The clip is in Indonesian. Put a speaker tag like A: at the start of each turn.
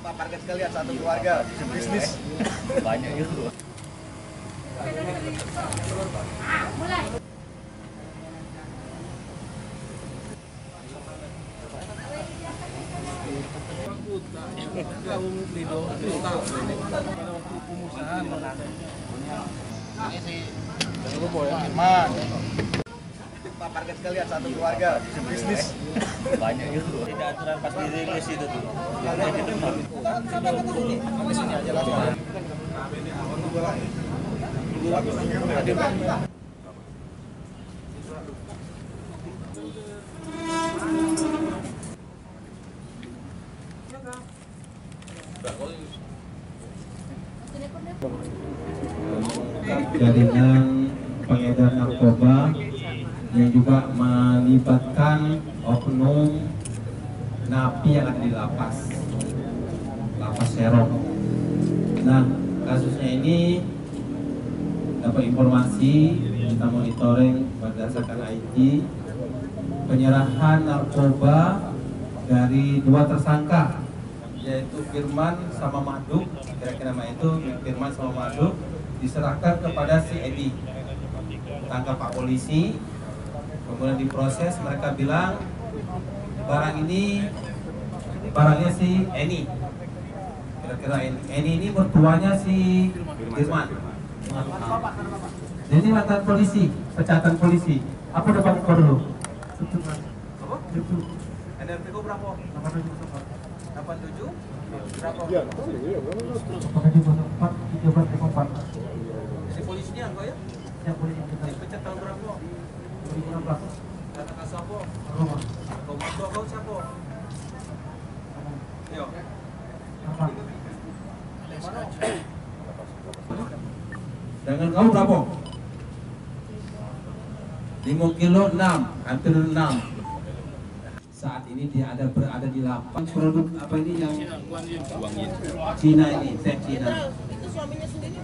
A: Paparkan sekalian satu keluarga bisnis
B: banyak itu.
C: Mulai.
A: Paparkan sekalian satu keluarga bisnis
B: Banyak itu. Tidak aturan pas dirilis itu tuh.
A: di sini aja langsung.
D: Jaringan pengedar narkoba yang juga melibatkan oknum napi yang ada di lapas Serong. Nah, kasusnya ini dapat informasi, kita monitoring berdasarkan IT penyerahan narkoba dari dua tersangka, yaitu Firman sama Maduk. Kira-kira nama itu Firman sama Maduk diserahkan kepada si Edi, tangkap Pak polisi. Kemudian diproses, mereka bilang barang ini barangnya si Eni. Kira-kira Eni ini mertuanya si Firman. Ini mantan polisi, pecatan polisi. Apa udah Pak dulu? Apa? NRT berapa? 87? Berapa? Iya, apakah di 4, 13, 4. Si polisinya enggak ya? Yang polisi kita. Pecat tahun berapa? 2016. Kata kasih apa? Rumah. Komando kau siapa? Yo. Apa? Dengan kamu berapa? 5 kilo 6, hampir 6. Saat ini dia berada di lapas. Produk apa ini yang Cina ini, teh Cina.
C: Itu suaminya sendiri.